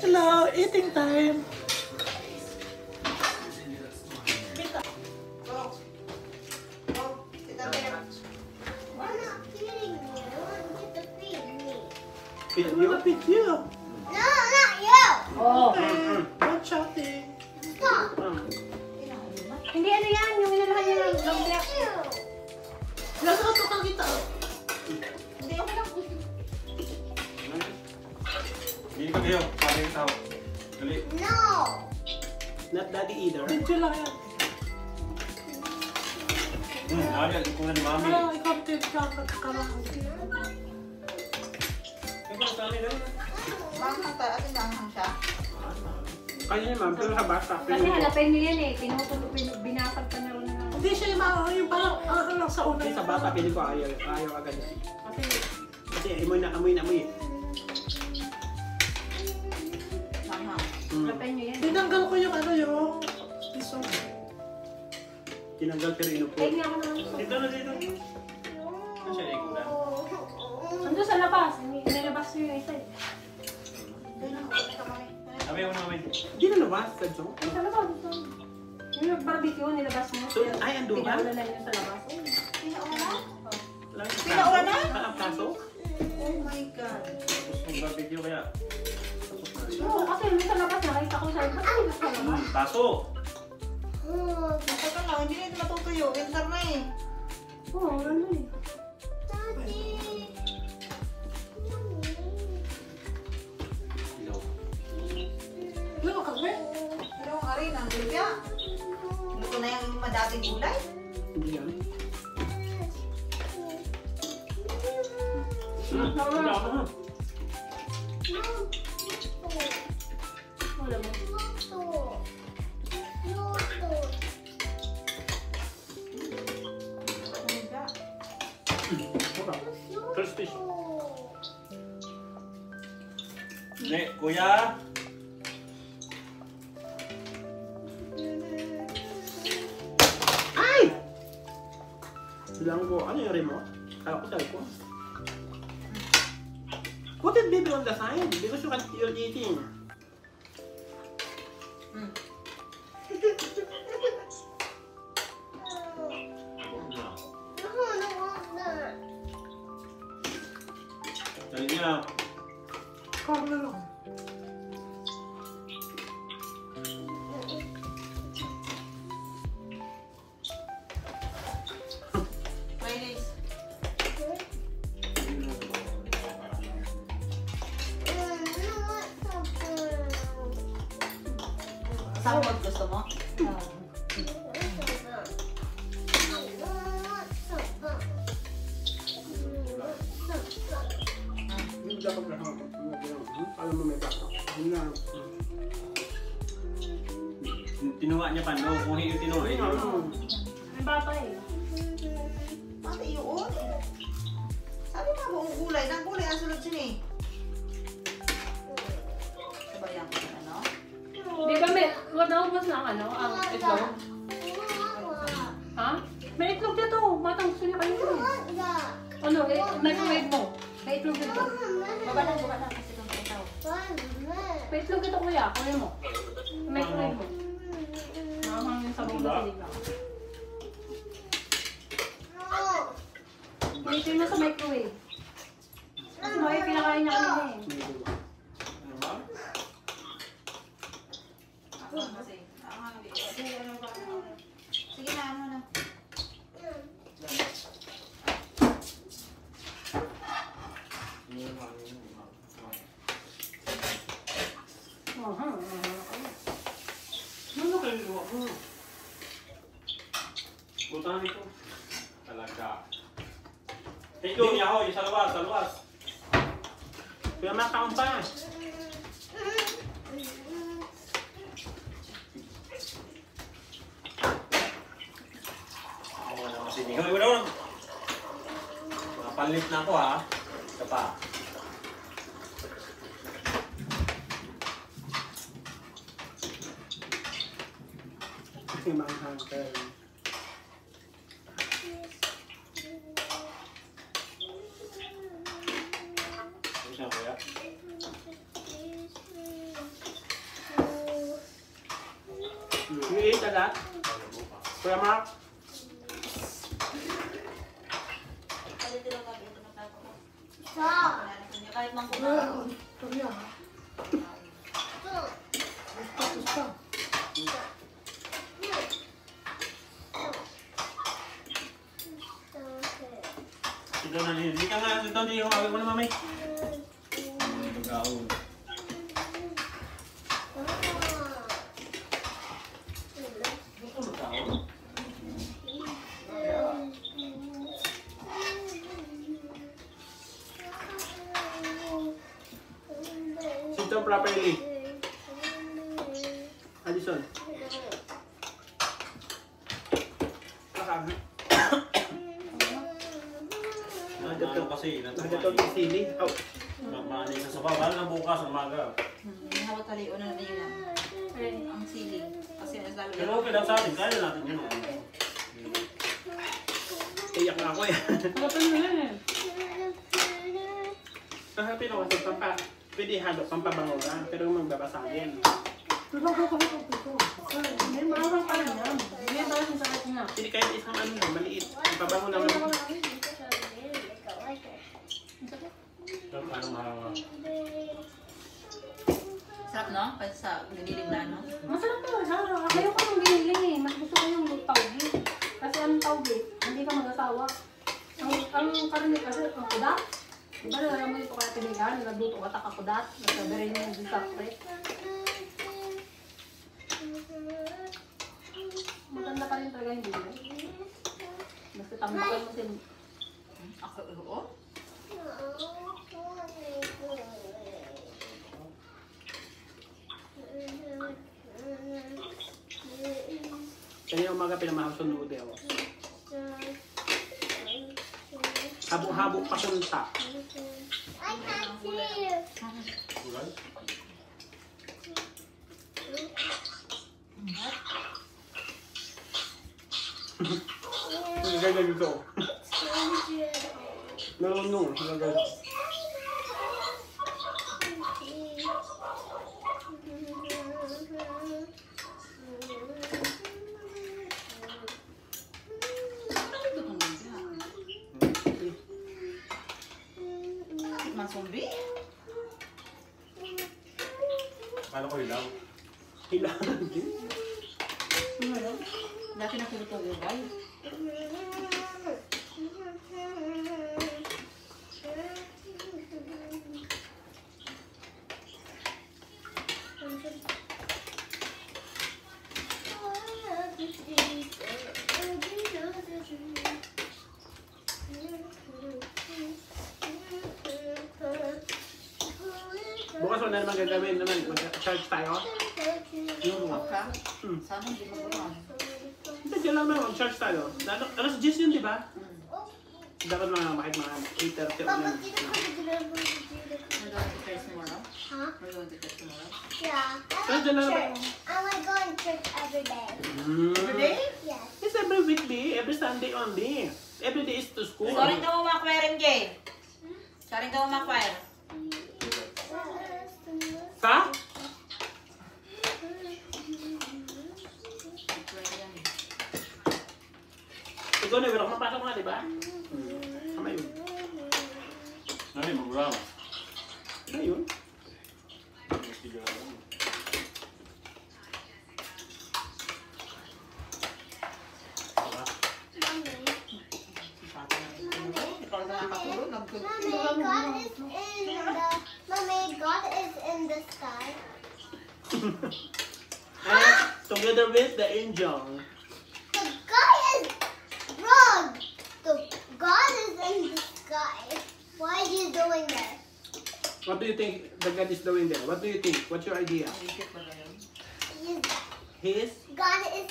Hello, eating time. Feed I you? wanna feed you. No, not you. Oh. Not shouting. Stop. Hindi ano yan, yung inalahan niya ng lumpia. Nasa ka kita. Hindi ako lang. Bili ka kayo. Pare yung tao. Dali. No. Not daddy either. Video lang yan. Nalala ko na ni mami. Parang ikaw kalang. Manghang tayo. Atin manghang siya. Kanya niya ma'am, pero sa bata. Kasi halapin niyo yan eh, binatag pa na rin na. Hindi siya yung parang lang sa una. Kasi sa bata, pinig ko ayaw agad. Kasi amoy na amoy. Manghang. Halapin niyo yan. Tinanggal ko yung piso. Tinanggal pero inupo. Kain nga ako naman. Dito na dito. Ano siya ikulan? Nandun sa labas, inilabas niyo yung isa eh. Doon ako. Doon ka mami. Sabi ako naman. Hindi na labas, Kadso. Ay, sa labas. Yung nag-barbecue, nilabas mo. Ay, ando ba? Pinaulan yun sa labas. Pinauna? Pinaulan na? Ang kaso? Oh my God. Tapos mag-barbecue kaya. Oo, kasi yung sa labas, nakita ko sa labas. Ay, sa labas. Kaso! Matagal na. Hindi na ito matutuyo. Winter na eh. Oo, nandun eh. Ano ka kami? Pero ang arin, ang lumpia. Luto na yung madating gulay. Hindi yan. Wala mo. First fish. Hindi, kuya. Ay! Bilang ko, ano yung remote? Kala ko cellphone. Put it baby on the side because you're eating. Dali niya. Karne lang. Mayonnaise. Salmon gusto mo? Hindi dapat na ako. Alam mo may bata. Hindi na. Tinuha niya pa, no? Kung hindi tinuha, May bata eh. Pati yun. Sabi nga buong gulay. Nang gulay ang sulod siya eh. Sabayan ko na, no? Di ba may, naubos na ang ano, ang itlog? Ha? May itlog dito. Matang gusto niya kayo ito. Ano, microwave mo. May itlog dito. Baba lang kasi itong itaw. May itlog dito kuya, kuya mo. Microwave mo. Nakahangin sa bong basilig lang. Ito mo sa microwave. Kasi may pinakain niya kanina eh. Sige na, ano na. Ano kayo luwa mo? Butahan ito. Talaga. Ito, yahoy, sa luwas, sa luwas. Kaya makaon pa. Sinigaw, iba naman. Mapalit na ako ha. Ito pa. Kasi manghang kayo. Ano siya kuya? You ate a lot? Kuya Mark? Kahit mang Well, Korea. Gusto. Ito na niya. Hindi ka nga. Ito hindi yung awag mo na mami. Pag-aawag. Sit down properly. Alison. Nakakami. Ano kasi, Nagkatog yung sili. Oh. Mani sa sabaw, lalo na bukas ng umaga. hawat tali una na yun ang siling. Kasi mas lalo Pero okay lang sa atin, kaya natin yun. Iyak na ako eh. Open mo yan eh. Happy na kasi pampa. Pwede halo pampabango lang. Pero magbabasagin. Pero ako ito. May maawang pa rin yan. May ba yung sakit niya? Hindi kahit isang ano lang, maliit. Pabango naman. Ano mahawa? sarap no? Kasi sa nadilig na no? Masarap to. Sarap. Ayaw ko nung giniling eh. Mas gusto ko yung tawgi. Kasi ang tawgi, hindi ka mag-asawa. Ang karne kasi, ang kudat. Diba na mo ito kaya tinigan, nagluto ka takakudat. Nagsabirin mo yung sakre. Maganda pa rin talaga yung gulay. Basta tambakan mo sin. Ako, oo? Kaya umaga pinamahal sa noodle. Habok-habok pa sunta. I can't see you. Kulay? Ang ganda dito. Marunong. Ang ganda. Masumbi? Kala ko hilaw. Kailangan din. Dati na kuluto yung bay. Bukas wala naman gagawin naman. Mag-charge tayo. Yung mga. Okay. Sana hindi mo gawin. Hindi, dyan lang naman. Mag-charge tayo. Alas 10 yun, di ba? Dapat mga bakit mga 8:30 o Papa, yan. did you put the delivery We're going to church tomorrow? Huh? We're going to church tomorrow? Yeah. Pero dyan lang naman. I like going to church every day. Every day? Yes. It's every weekday. Every Sunday only. Every day is to school. Sorry daw umakwire, MJ. Sorry daw umakwire. Sa? Ikaw na, wala ka mapasok nga, di ba? Tama yun. Nani, mag-uraw. Ano yun? Ikaw na nakatulog, nagtulog. Mommy, God is in the sky. And together with the angel. The guy is wrong. The God is in the sky. Why are you doing this? What do you think the God is doing there? What do you think? What's your idea? Ang isip ba na yun? He's, His God is